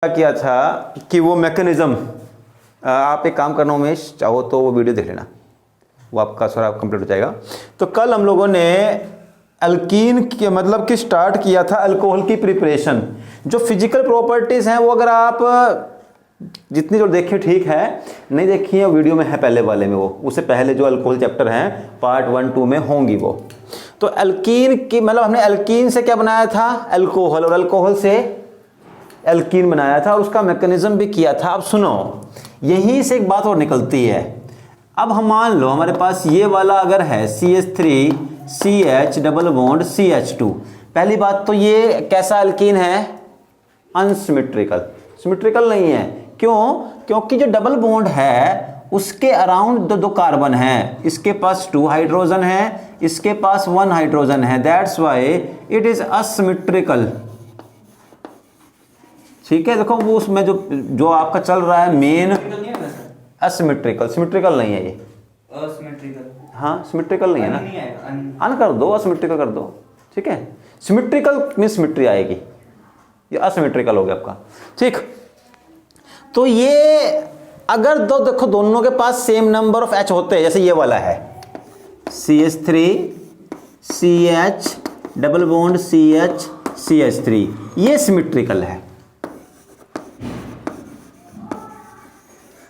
क्या किया था कि वो मैकेनिज्म, आप एक काम करना उमेश, चाहो तो वो वीडियो देख लेना, वो आपका सारा कंप्लीट हो जाएगा। तो कल हम लोगों ने अल्कीन के मतलब कि स्टार्ट किया था अल्कोहल की प्रिपरेशन। जो फिजिकल प्रॉपर्टीज़ हैं वो अगर आप जितनी जो देखें ठीक है, नहीं देखी है वीडियो में है पहले वाले में, वो उससे पहले जो अल्कोहल चैप्टर हैं पार्ट 1 2 में होंगी वो। तो अल्कीन की मतलब हमने अल्कीन से क्या बनाया था, अल्कोहल, और अल्कोहल से एल्कीन बनाया था और उसका मैकेनिज्म भी किया था। अब सुनो, यहीं से एक बात और निकलती है। अब हम मान लो हमारे पास ये वाला अगर है CH3 CH double bond CH2, पहली बात तो ये कैसा एल्कीन है, अनसिमेट्रिकल, सिमेट्रिकल नहीं है। क्यों? क्योंकि जो डबल बॉन्ड है उसके अराउंड दो कार्बन है, इसके पास 2 हाइड्रोजन है, इसके पास 1 हाइड्रोजन है, that's why it is asymmetrical. ठीक है, देखो वो उसमें जो आपका चल रहा है मेन असिमेट्रिकल, सिमेट्रिकल नहीं है ये, असिमेट्रिकल, हाँ सिमेट्रिकल नहीं है ना, अन कर दो, असिमेट्रिकल कर दो, ठीक है। सिमेट्रिकल में सिमेट्री आएगी, ये असिमेट्रिकल हो गया आपका, ठीक। तो ये अगर दो देखो दोनों के पास सेम नंबर ऑफ H होते हैं, जैसे ये वाला है CH3 CH double bond CH CH3, ये सिमेट्रिकल है,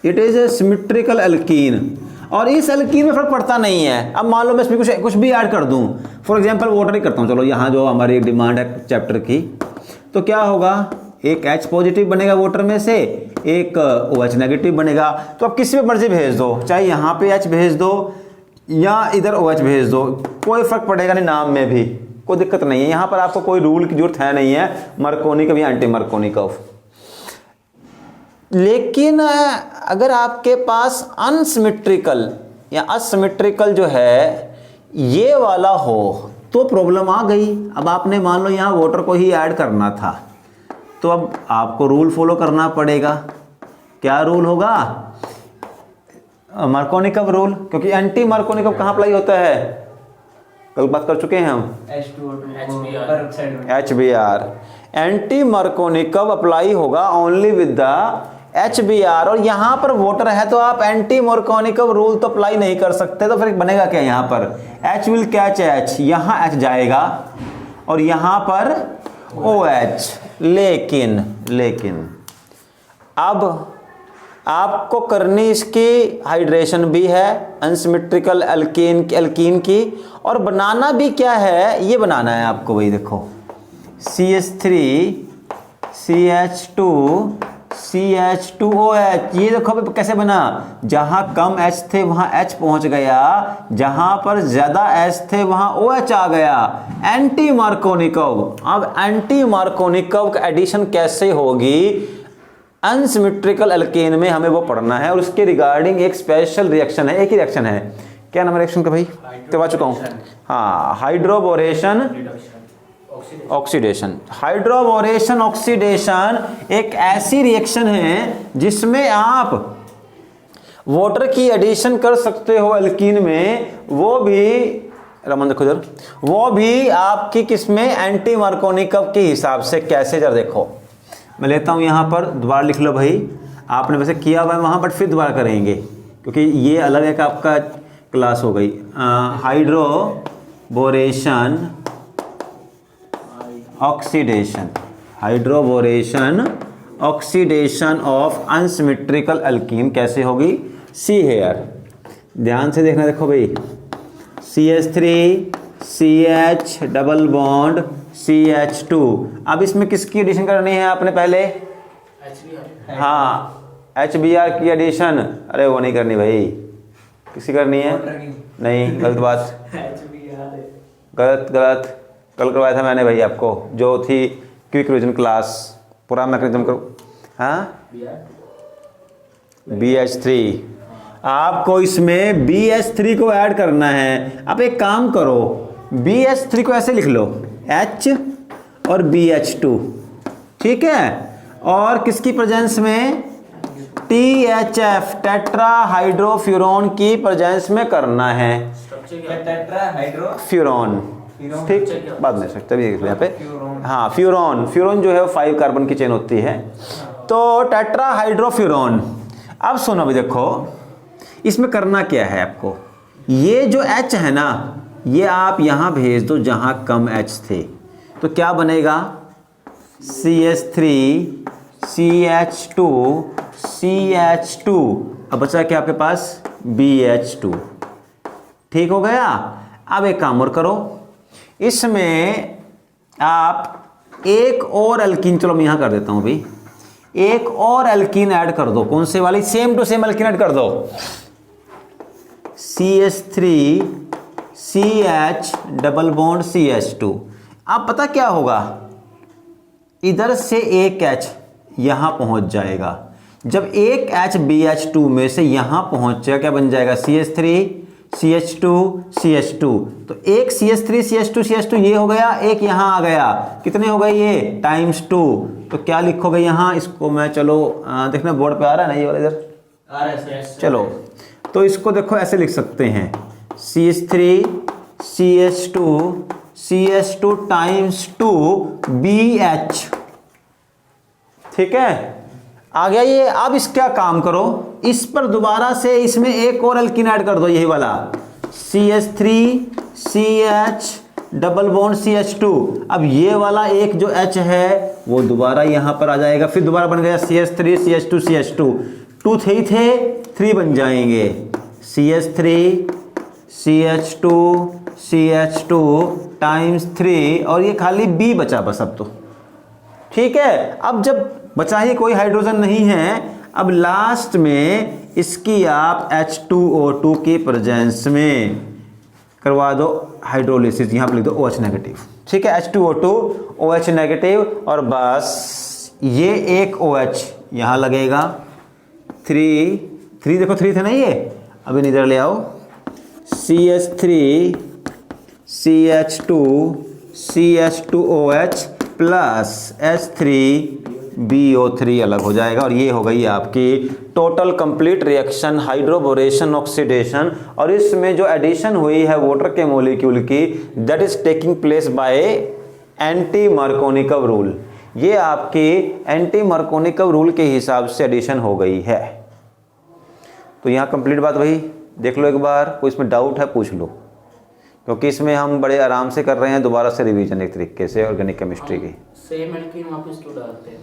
it is a symmetrical alkyne. और इस अल्कीन में फर्क पड़ता नहीं है। अब मान लो मैं इसमें कुछ भी ऐड कर दूं, फॉर एग्जांपल वाटर ही करता हूं, चलो यहाँ जो हमारी डिमांड है चैप्टर की, तो क्या होगा, एक H पॉजिटिव बनेगा वाटर में से, एक OH नेगेटिव बनेगा। तो आप किसी पे मर्जी भेज दो, चाहे यहाँ पे H भेज दो या इधर OH भेज दो, कोई फर्क पड़ेगा नहीं, नाम में भी कोई दिक्कत नहीं है। यहाँ पर आपको कोई रूल की जरूरत है नहीं है, मार्कोनी या एंटी मार्कोनी। लेकिन अगर आपके पास अनसिमेट्रिकल या असिमेट्रिकल जो है ये वाला हो तो प्रॉब्लम आ गई। अब आपने मान लो यहाँ वाटर को ही ऐड करना था, तो अब आपको रूल फॉलो करना पड़ेगा। क्या रूल होगा? मार्कोनिकव रूल, क्योंकि एंटी मार्कोनिकव कहाँ अप्लाई होता है, कल बात कर चुके हैं हम, HBr। एंटी मार्कोनिकव अप्लाई होगा ओनली विद द HBr, और यहां पर वाटर है तो आप एंटी मार्कोनिकव रूल तो अप्लाई नहीं कर सकते। तो फिर बनेगा क्या, यहां पर H विल कैच H, यहां H जाएगा और यहां पर OH। लेकिन अब आपको करनी इसकी हाइड्रेशन भी है, अनसिमेट्रिकल अल्कीन की, और बनाना भी क्या है, ये बनाना है आपको, वही देखो CH3 CH2 CH2OH। ये देखो अभी कैसे बना, जहां कम H थे वहां H पहुंच गया, जहां पर ज्यादा H थे वहां OH आ गया, एंटी मार्कोनिकव। अब एंटी मार्कोनिकव का एडिशन कैसे होगी अनसिमेट्रिकल अल्केन में, हमें वो पढ़ना है, और उसके रिगार्डिंग एक स्पेशल रिएक्शन है, एक ही रिएक्शन है। क्या नाम है रिएक्शन का भाई, करवा चुका हूं, हाँ, हाइड्रोबोरेशन ऑक्सीडेशन। हाइड्रोबोरेशन ऑक्सीडेशन एक ऐसी रिएक्शन है जिसमें आप वाटर की एडिशन कर सकते हो अल्कीन में, वो भी रमन देखो इधर, वो भी आपकी किसमें, एंटी मार्कोनिकव के हिसाब से। कैसे, जरा देखो, मैं लेता हूं यहां पर, दोबारा लिख लो भाई, आपने वैसे किया हुआ है वहां, बट फिर दोबारा करेंगे क्योंकि ये अलग एक आपका क्लास हो गई। Hydroboration oxidation, hydroboration oxidation of unsymmetrical alkyne कैसे होगी, सी हेयर, ध्यान से देखना, देखो भाई CH3 CH double bond CH2। अब इसमें किसकी एडिशन करनी है आपने पहले, हाँ HBr की एडिशन, अरे वो नहीं करनी भाई, किसी करनी है, नहीं, गलत बात, गलत, कल करवाया था मैंने भाई आपको, जो थी क्विक रिवीजन क्लास, पूरा मैकेनिज्म करो, हाँ BH3, आपको इसमें BH3 को ऐड करना है। अब एक काम करो, BH3 को ऐसे लिख लो, H और BH2, ठीक है, और किसकी प्रेजेंस में, THF टेट्रा हाइड्रोफ्यूरॉन की प्रेजेंस में करना है, टेट्रा हाइड्रोफ्यूरॉन, ठीक, बाद में सकते भी यहाँ पे, हाँ फ्यूरॉन जो है वो 5 कार्बन की चेन होती है। तो टेट्राहाइड्रोफ्यूरॉन। अब सुनो भी, देखो इसमें करना क्या है आपको, ये जो H है ना, ये आप यहां भेज दो जहां कम H थे, तो क्या बनेगा CH3 CH2 CH2, अब बचा क्या आपके पास BH2। ठीक हो गया। अब एक काम और करो, इसमें आप एक और एल्कीन, चलो मैं यहां कर देता हूं भाई, एक और एल्कीन ऐड कर दो। कौन से वाली? Same to same alkene add कर दो, CH3 CH double bond CH2। अब पता क्या होगा, इधर से एक H यहां पहुंच जाएगा, जब एक H BH2 में से यहां पहुंचेगा क्या बन जाएगा CH3 CH2 CH2, तो एक CH3 CH2 CH2 ये हो गया, एक यहां आ गया, कितने हो गए ये ×2। तो क्या लिखोगे यहां, इसको मैं चलो देखना बोर्ड पे आ रहा है ना ये वाला, इधर आ रहा है सर। चलो, तो इसको देखो ऐसे लिख सकते हैं CH3 CH2 CH2 ×2 BH। ठीक है, आ गया ये। अब इसका काम करो, इस पर दोबारा से इसमें एक और एल्कीन ऐड कर दो, यही वाला CH3 CH double bond CH2। अब ये वाला एक जो H है वो दोबारा यहां पर आ जाएगा, फिर दोबारा बन गया CH3 CH2 CH2, 2 थे 3 बन जाएंगे, CH3 CH2 CH2 ×3, और ये खाली B बचा बस अब तो। ठीक है, अब जब बचा ही कोई हाइड्रोजन नहीं है, अब लास्ट में इसकी आप H2O2 के प्रेजेंस में करवा दो हाइड्रोलिसिस, यहां पर लिख दो OH नेगेटिव। ठीक है, H2O2 OH नेगेटिव, और बस ये एक OH यहां लगेगा, 3 देखो 3 थे ना ये, अभी इधर ले आओ, CH3 CH2 CH2OH plus H3BO3 अलग हो जाएगा, और ये हो गई आपकी total complete reaction hydroboration oxidation. और इसमें जो एडिशन हुई है वाटर के मॉलिक्यूल की, that is taking place by anti Markovnikov rule. ये आपकी एंटी मार्कोनिकव रूल के हिसाब से एडिशन हो गई है। तो यहाँ कंप्लीट बात वही देख लो एक बार, कोई इसमें डाउट है पूछ लो, क्योंकि इसमें हम बड़े आराम से कर रहे हैं, दोबारा से रिवीजन एक तरीके से ऑर्गेनिक केमिस्ट्री की। सेम एल्कीन वापस क्यों डालते हैं?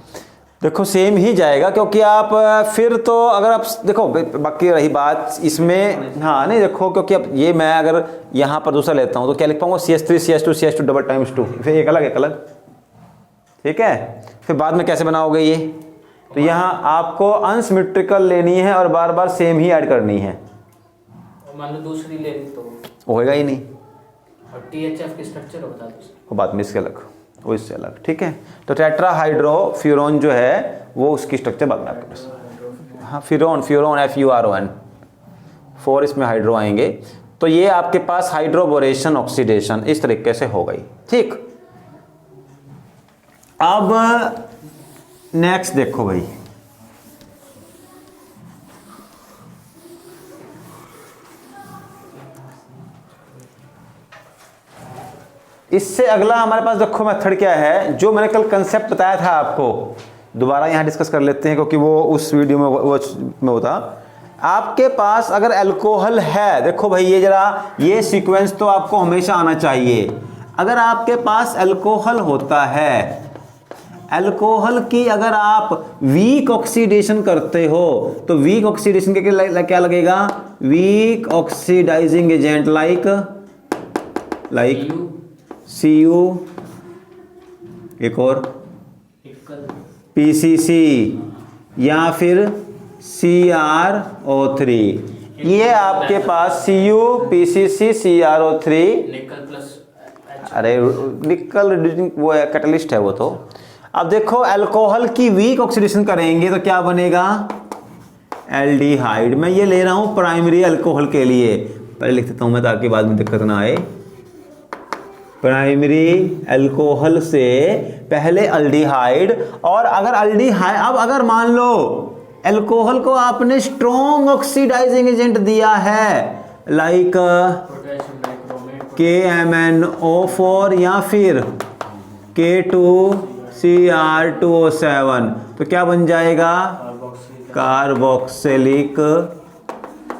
देखो सेम ही जाएगा, क्योंकि आप फिर तो अगर आप देखो, बाकी रही बात इसमें, हाँ नहीं देखो, क्योंकि अब ये मैं अगर यहाँ पर दूसरा लेता हूँ तो क्या लिख पाऊंगा CH3 CH2 CH2 डबल ×2, फिर एक अलग। ठीक है, फिर बाद में कैसे बनाओगे ये, तो यहाँ आपको अनसिमेट्रिकल लेनी है और बार बार सेम ही ऐड करनी है। मान लो दूसरी ले ली तो होएगा ही नहीं, और THF की स्ट्रक्चर बता दो, वो बाद में इसके अलग, वो इससे अलग। ठीक है, तो टेट्राहाइड्रोफ्यूरॉन जो है वो उसकी स्ट्रक्चर बाद में आपके पास, हाँ फ्यूरॉन FURON 4 इसमें हाइड्रो आएंगे, तो ये आपके पास हाइड्रोबोरेशन ऑक्सीडेशन इस तरीके से हो गई। ठीक, अब नेक्स्ट देखो भाई, इससे अगला हमारे पास देखो मेथड क्या है, जो मैंने कल कंसेप्ट बताया था आपको, दोबारा यहां डिस्कस कर लेते हैं क्योंकि वो उस वीडियो में होता। आपके पास अगर अल्कोहल है, देखो भाई ये जरा ये सीक्वेंस तो आपको हमेशा आना चाहिए। अगर आपके पास अल्कोहल होता है, अल्कोहल की अगर आप वीक ऑक्सीडेशन करते हो तो वीक ऑक्सीडेशन के क्या लगेगा, weak oxidising agent like Cu, एक और PCC या फिर CrO3, ये आपके पास Cu PCC CrO3, nickel plus, अरे निकल रिड्यूसिंग वो है, कैटलिस्ट है वो तो। अब देखो अल्कोहल की वीक ऑक्सीडेशन करेंगे तो क्या बनेगा, एल्डिहाइड। मैं ये ले रहा हूं प्राइमरी अल्कोहल के लिए, पहले लिख देता हूं मैं ताकि बाद में दिक्कत ना आए। प्राइमरी अल्कोहल से पहले अल्डिहाइड, और अगर अल्डिहाइड, अब अगर मान लो अल्कोहल को आपने स्ट्रॉन्ग ऑक्सीडाइजिंग एजेंट दिया है लाइक KMnO4 या फिर K2 Cr2O7, तो क्या बन जाएगा? Carboxylic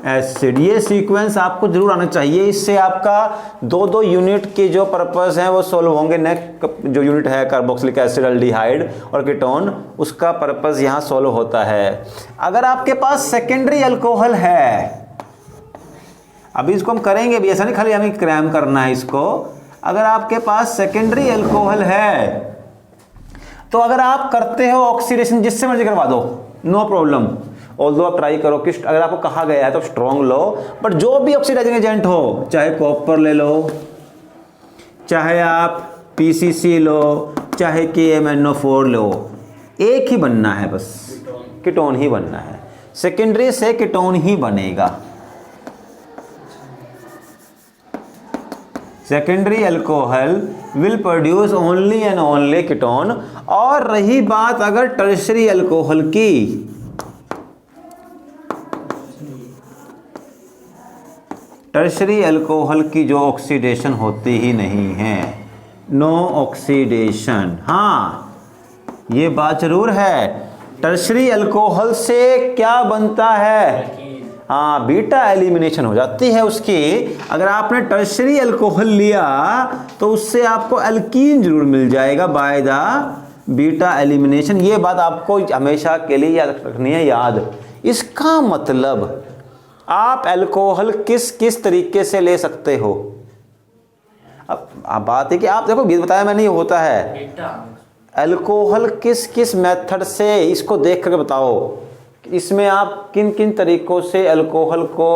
acid. ये सीक्वेंस आपको जरूर आना चाहिए, इससे आपका दो दो यूनिट के जो पर्पस हैं वो सॉल्व होंगे। नेक्स्ट जो यूनिट है कार्बोक्सिलिक एसिड, एल्डिहाइड और कीटोन, उसका पर्पस यहाँ सॉल्व होता है। अगर आपके पास सेकेंडरी अल्कोहल है, अभी इसको हम करेंगे भी, ऐसा नहीं खाली हमें क्रैम करना है इसको। अगर आपके पास सेकेंडरी अल्कोहल है तो अगर आप करते हो ऑक्सीडेशन, जिससे मर्जी करवा दो, नो प्रॉब्लम। ऑल्दो आप ट्राई करो कि अगर आपको कहा गया है तो स्ट्रॉन्ग लो, बट जो भी ऑक्सीडाइजिंग एजेंट हो, चाहे कॉपर ले लो, चाहे आप PCC लो, चाहे KMnO4 लो, एक ही बनना है, बस कीटोन ही बनना है। सेकेंडरी से कीटोन ही बनेगा। Secondary alcohol will produce only and only ketone. और रही बात अगर टर्शरी अल्कोहल की, टर्शरी अल्कोहल की जो ऑक्सीडेशन होती ही नहीं है, नो ऑक्सीडेशन। हाँ, ये बात जरूर है। टर्शरी अल्कोहल से क्या बनता है? हाँ, बीटा एलिमिनेशन हो जाती है उसकी। अगर आपने टर्शरी अल्कोहल लिया तो उससे आपको एल्कीन जरूर मिल जाएगा बाय द बीटा एलिमिनेशन। ये बात आपको हमेशा के लिए याद रखनी है, याद। इसका मतलब आप अल्कोहल किस किस तरीके से ले सकते हो। अब बात है कि आप देखो, ये बताया मैंने, ये होता है अल्कोहल किस किस मेथड से, इसको देख करके बताओ इसमें आप किन किन तरीकों से अल्कोहल को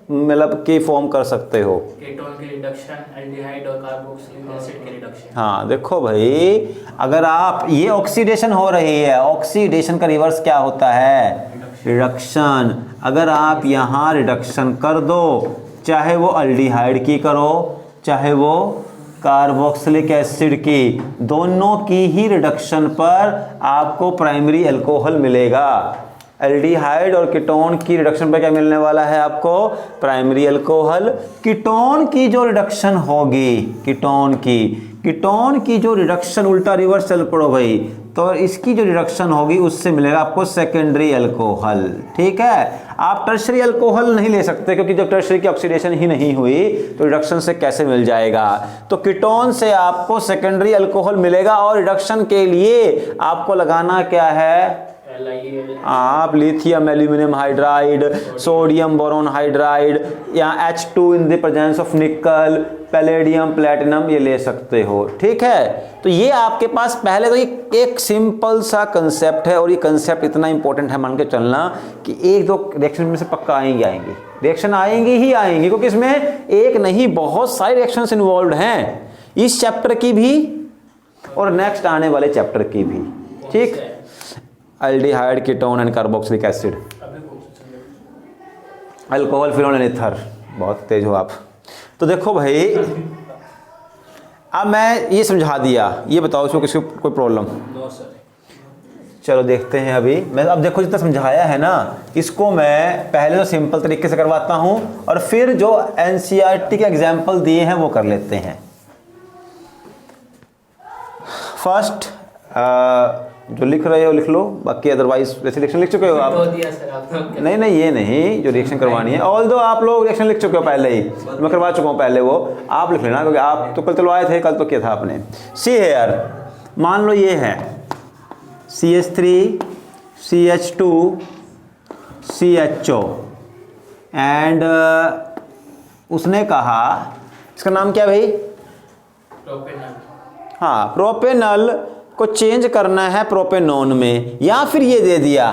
मतलब की फॉर्म कर सकते हो। कीटोन की रिडक्शन, एल्डिहाइड और कार्बोक्सिलिक एसिड की रिडक्शन। हाँ देखो भाई, अगर आप ये ऑक्सीडेशन हो रही है, ऑक्सीडेशन का रिवर्स क्या होता है? रिडक्शन। अगर आप यहाँ रिडक्शन कर दो, चाहे वो एल्डिहाइड की करो, चाहे वो कार्बोक्सिलिक एसिड की, दोनों की ही रिडक्शन पर आपको प्राइमरी अल्कोहल मिलेगा। एल्डिहाइड और कीटोन की रिडक्शन पर क्या मिलने वाला है आपको? Primary alcohol. कीटोन की जो रिडक्शन होगी, कीटोन की जो रिडक्शन, उल्टा रिवर्स चल पड़ो भाई, तो इसकी जो रिडक्शन होगी उससे मिलेगा आपको सेकेंडरी अल्कोहल। ठीक है, आप टर्शरी अल्कोहल नहीं ले सकते, क्योंकि जब टर्शरी की ऑक्सीडेशन ही नहीं हुई तो रिडक्शन से कैसे मिल जाएगा। तो कीटोन से आपको सेकेंडरी अल्कोहल मिलेगा, और रिडक्शन के लिए आपको लगाना क्या है? आप lithium aluminium hydride, sodium boron hydride, या H2 in the presence of निकल, पैलेडियम, प्लेटिनम, ये ले सकते हो। ठीक है, तो ये आपके पास पहले तो एक सिंपल सा कंसेप्ट है, और ये कंसेप्ट इतना इंपॉर्टेंट है मान के चलना कि एक दो रिएक्शन में से पक्का आएंगे, रिएक्शन आएंगी ही आएंगी, क्योंकि इसमें एक नहीं बहुत सारे रिएक्शंस इन्वॉल्व हैं, इस चैप्टर की भी और नेक्स्ट आने वाले चैप्टर की भी। ठीक, aldehyde, ketone and carboxylic acid, alcohol, phenol and ether. बहुत तेज हो आप। तो देखो भाई, अब मैं ये समझा दिया, ये बताओ इसको किसी को कोई प्रॉब्लम? चलो देखते हैं। अभी मैं, अब देखो जितना समझाया है ना, इसको मैं पहले तो सिंपल तरीके से करवाता हूं, और फिर जो NCERT के एग्जाम्पल दिए हैं वो कर लेते हैं। फर्स्ट जो लिख रहे हो लिख लो, बाकी अदरवाइज वैसे रिएक्शन लिख चुके हो आप? दिया सर आपने। नहीं, ये नहीं, जो रिएक्शन करवानी है, ऑल दो आप लोग रिएक्शन लिख चुके हो पहले ही, मैं करवा चुका हूँ पहले, वो आप लिख लेना, क्योंकि आप तो कल चलवाए थे, कल तो किया था आपने। सी हेयर, मान लो ये है CH3 CH2 CHO, एंड उसने कहा, इसका नाम क्या भाई? प्रोपेनल। हाँ, प्रोपेनल को चेंज करना है प्रोपेनॉन में, या फिर ये दे दिया,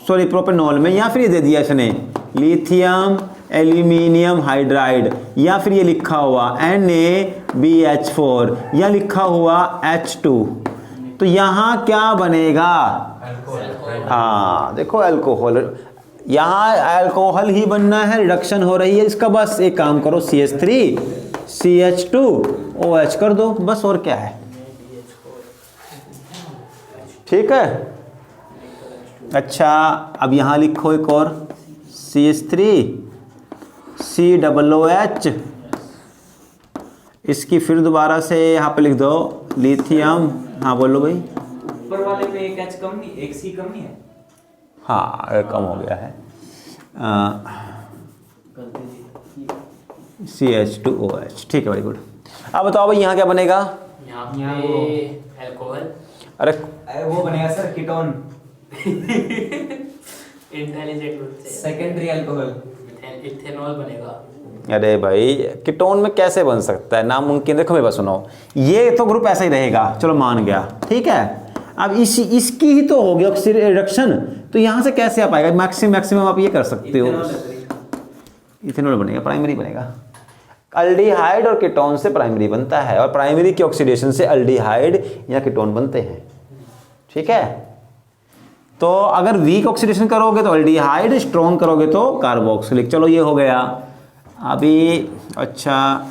सॉरी प्रोपेनॉल में, या फिर ये दे दिया इसने लिथियम एल्यूमिनियम हाइड्राइड, या फिर ये लिखा हुआ NaBH4, या लिखा हुआ H2, तो यहाँ क्या बनेगा? हाँ देखो, अल्कोहल, यहाँ अल्कोहल ही बनना है, रिडक्शन हो रही है इसका, बस एक काम करो, CH3 CH2OH कर दो, बस, और क्या है। ठीक है, अच्छा अब यहाँ लिखो एक और CH3 COOH, इसकी फिर दोबारा से यहाँ पे लिख दो लिथियम, हाँ बोलो भाई। ऊपर वाले पे एक एच कम नहीं, एक सी कम नहीं है? हाँ कम हो गया है। CH2OH, ठीक है, वेरी गुड। अब बताओ भाई यहाँ क्या बनेगा? यहाँ यहाँ पे अल्कोहल, अरे अरे वो बनेगा सर कीटोन, इंटेलिजेंट रूप से सेकेंडरी अल्कोहल। इथेनॉल बनेगा। अरे भाई कीटोन में कैसे बन सकता है, नामुमकिन। देखो मेरी बात सुनो, ये तो ग्रुप ऐसा ही रहेगा, चलो मान गया, ठीक है। अब इसकी ही तो होगी ऑक्सीडेशन रिडक्शन, तो यहाँ से कैसे आ पाएगा? मैक्सिमम आप ये कर सकते हो, इथेनॉल बनेगा, प्राइमरी बनेगा। अल्डिहाइड और कीटोन से प्राइमरी बनता है, और प्राइमरी की ऑक्सीडेशन से अल्डिहाइड या कीटोन बनते हैं, ठीक है। तो अगर वीक ऑक्सीडेशन करोगे तो अल्डिहाइड, स्ट्रॉन्ग करोगे तो कार्बोक्सिलिक। चलो ये हो गया। अभी अच्छा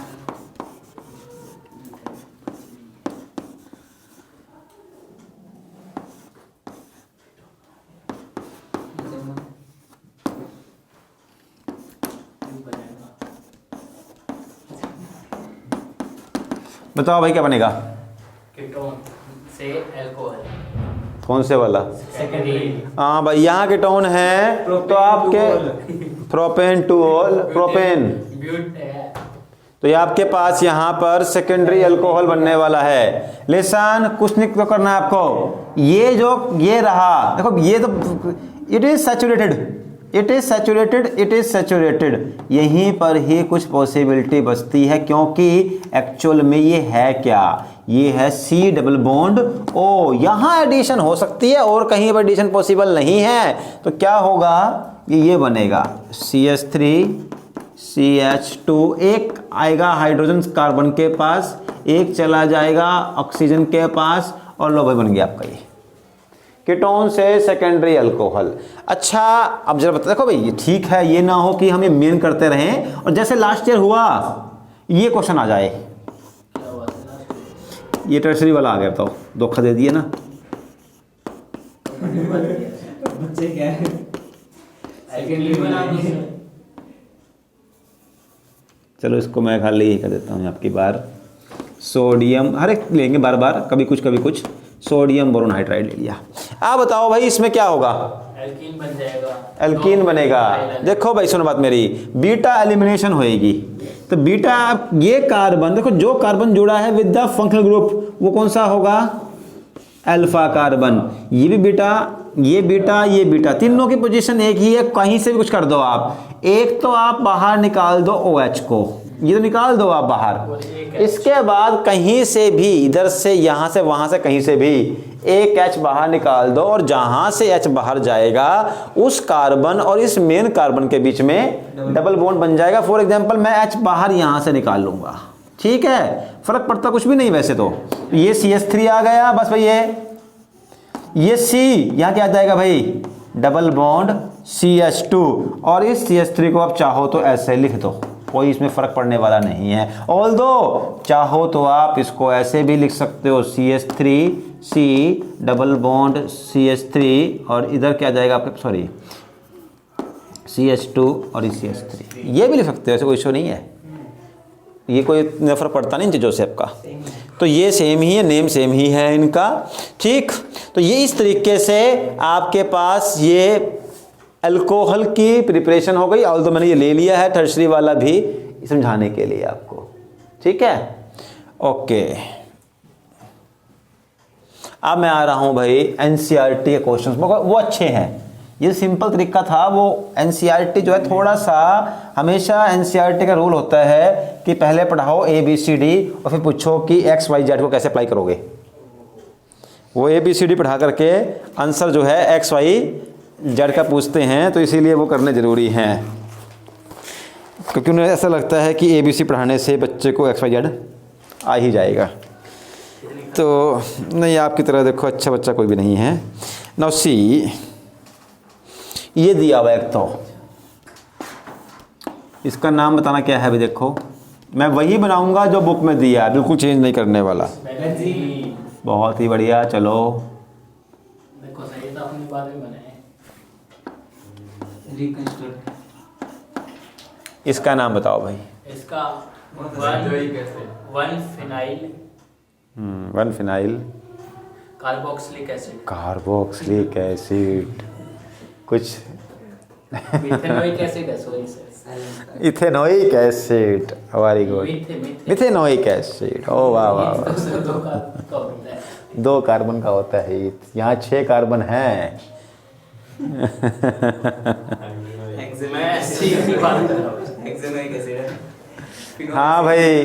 बताओ भाई क्या बनेगा? कीटोन से अल्कोहल, कौन से वाला? सेकेंडरी। हाँ भाई, यहाँ कीटोन है तो आपके प्रोपेन टू ऑल, प्रोपेन, ब्यूट तो ये आपके पास यहाँ पर सेकेंडरी अल्कोहल बनने वाला है। लेसन कुछ नहीं तो करना है आपको, ये जो ये रहा देखो, ये तो it is saturated, it is saturated, it is saturated, यहीं पर ही कुछ पॉसिबिलिटी बचती है, क्योंकि एक्चुअल में ये है क्या? ये है C डबल बॉन्ड O। यहाँ एडिशन हो सकती है और कहीं पर एडिशन पॉसिबल नहीं है, तो क्या होगा? ये बनेगा CH3 CH2, एक आएगा हाइड्रोजन कार्बन के पास, एक चला जाएगा ऑक्सीजन के पास, और लो भाई बन गया आपका ये कीटोन से सेकेंडरी अल्कोहल। अच्छा अब जरा बता, देखो भाई ये ठीक है, ये ना हो कि हमें मेन करते रहें और जैसे लास्ट ईयर हुआ ये क्वेश्चन आ जाए। क्या हुआ था? ये टर्सरी वाला आ गया, बताओ धोखा दे दिए ना। बच्चे क्या है? सेकेंडरी बना दो। चलो इसको मैं खाली ही कर देता हूँ आपकी बार। सोडियम, हर एक लेंगे बार बार, कभी कुछ, सोडियम बोरोन हाइड्राइड ले लिया। आप बताओ भाई इसमें क्या होगा? एल्कीन बन जाएगा, एल्कीन बनेगा। देखो भाई सुनो बात मेरी, बीटा एलिमिनेशन होएगी, तो बीटा ये कार्बन, देखो जो कार्बन जुड़ा है विद द फंक्शनल ग्रुप वो कौन सा होगा? Alpha carbon. ये भी बीटा, ये बीटा, ये बीटा, तीनों की पोजीशन एक ही है, कहीं से भी कुछ कर दो आप। एक तो आप बाहर निकाल दो OH को, ये तो निकाल दो आप बाहर। इसके बाद कहीं से भी, इधर से, यहां से, वहां से, कहीं से भी एक H बाहर निकाल दो, और जहां से H बाहर जाएगा उस कार्बन और इस मेन कार्बन के बीच में डबल बॉन्ड बन जाएगा। फॉर एग्जांपल मैं H बाहर यहां से निकाल लूंगा, ठीक है, फर्क पड़ता कुछ भी नहीं वैसे तो। ये CH3 आ गया, बस भाई ये C यहां क्या आ जाएगा भाई? डबल बॉन्ड CH2, और इस CH3 को आप चाहो तो ऐसे लिख दो, कोई इसमें फर्क पड़ने वाला नहीं है। ऑल्दो चाहो तो आप इसको ऐसे भी लिख सकते हो, CH3 C double bond CH3, और इधर क्या जाएगा आपके, सॉरी CH2 और ये CH3, ये भी लिख सकते हो, ऐसे कोई इशू नहीं है, ये कोई फर्क पड़ता नहीं इन चीज़ों से आपका। तो ये सेम ही है, नेम सेम ही है इनका, ठीक। तो ये इस तरीके से आपके पास ये अल्कोहल की प्रिपरेशन हो गई। और तो मैंने ये ले लिया है टर्शरी वाला भी समझाने के लिए आपको, ठीक है, ओके। अब मैं आ रहा हूं भाई NCERT के क्वेश्चंस, वो अच्छे हैं। ये सिंपल तरीका था, वो NCERT जो है थोड़ा सा, हमेशा NCERT का रूल होता है कि पहले पढ़ाओ ABCD और फिर पूछो कि XYZ को कैसे अप्लाई करोगे। वो ABCD पढ़ा करके आंसर जो है XYZ का पूछते हैं, तो इसीलिए वो करने ज़रूरी हैं, क्योंकि उन्हें ऐसा लगता है कि ABC पढ़ाने से बच्चे को XYZ आ ही जाएगा। तो नहीं, आपकी तरह देखो अच्छा बच्चा कोई भी नहीं है। नाउ सी, ये दिया हुआ एक, तो इसका नाम बताना क्या है। अभी देखो मैं वही बनाऊंगा जो बुक में दिया है, बिल्कुल चेंज नहीं करने वाला। बहुत ही बढ़िया, चलो देखो सही था, अपनी बात में बनाए। इसका नाम बताओ भाई। इसका 1 phenyl one phenyl carboxylic acid, carboxylic acid, कुछ मिथेनोइक एसिड है, sorry sir, ethanoic acid, very good, methanoic acid, oh वाह वाह वाह। दो का होता है। 2 कार्बन का होता है, यहाँ 6 कार्बन हैं। मैं ऐसी ही बात कर रहा हूँ। हेक्सेनोइक एसिड है। हाँ भाई,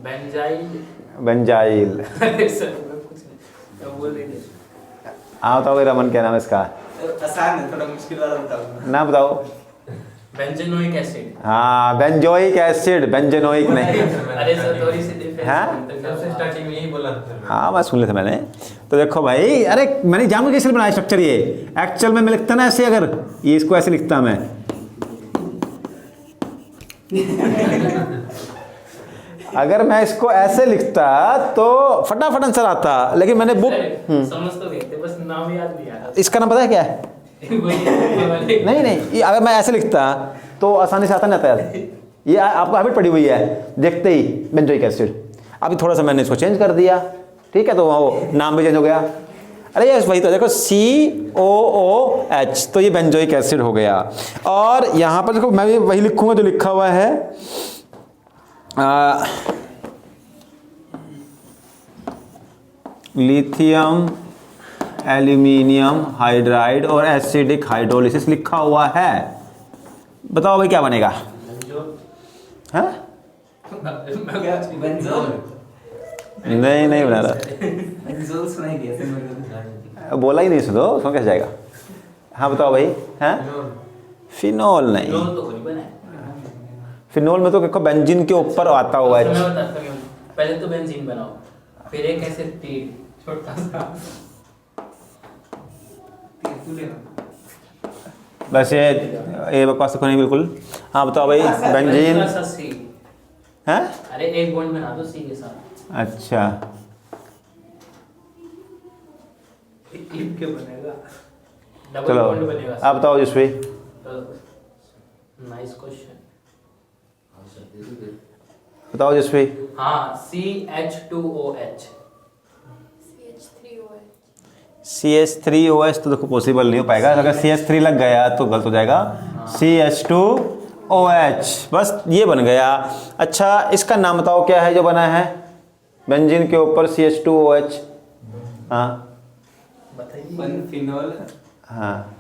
बेंजाइल, बेंजाइल। अरे सर मैं कुछ नहीं, मैं बोल नहीं रहा। हाँ बताओ भाई, रमन क्या नाम है इसका? आसान है, थोड़ा मुश्किल वाला बताओ ना बताओ। Benzoic acid. हाँ, बेंजोइक एसिड, बेंजोइक नहीं। अरे सर थोड़ी सी डिफरेंस। हाँ? सबसे स्टार्टिंग में यही बोला था। हाँ मैं सुन लिया था मैंने। तो देखो भाई, अरे मैंने जानबूझ के इसलिए बनाया स्ट्रक्चर ये। एक्चुअल में मैं लिखता ना ऐसे, अगर ये इसको ऐसे लिखता मैं, अगर मैं इसको ऐसे लिखता तो फटाफट आंसर आता, लेकिन मैंने बुक समझ तो गए थे, बस नाम याद नहीं आ रहा। इसका नाम पता है क्या है? नहीं नहीं, ये अगर मैं ऐसे लिखता तो आसानी से आता नहीं आता यार। ये आपको हैबिट पड़ी हुई है देखते ही, बेंजोइक एसिड। अभी थोड़ा सा मैंने इसको चेंज कर दिया, ठीक है, तो वो नाम भी चेंज हो गया। अरे ये वही तो देखो, COOH, तो ये बेंजोइक एसिड हो गया। और यहाँ पर देखो मैं भी वही लिखूंगा जो लिखा हुआ है, लिथियम एल्यूमिनियम हाइड्राइड और एसिडिक हाइड्रोलिसिस लिखा हुआ है। बताओ भाई क्या बनेगा? हाँ? बेंजोल। नहीं नहीं बना रहा, बेंजोल सुनाई दिया सर। बोला ही नहीं, सुनो सुन कैसे जाएगा। हाँ बताओ भाई। हैं? फिनोल नहीं, फिनोल तो कोई बना है। फिनोल में तो देखो बेंजीन के ऊपर आता हुआ मैं है। बताता हूँ, पहले तो बेंजीन बनाओ, फिर एक ऐसे तीर छोटा सा, बस ये बकवास तो नहीं बिल्कुल। हाँ बताओ भाई, बेंजीन थोड़ा सा सी। है। अरे एक बॉन्ड बना दो सी के साथ। अच्छा, लिख के बनेगा, डबल चलो बॉन्ड बनेगा। आप बताओ जिसमें। Nice question. बताओ जिसमें। हाँ, CH2OH। CH3OH तो देखो पॉसिबल नहीं हो पाएगा, अगर CH3 लग गया तो गलत हो जाएगा। CH2OH, बस ये बन गया। अच्छा इसका नाम बताओ क्या है जो बना है बेंजीन के ऊपर CH2OH? हाँ बताइए। One phenol. हाँ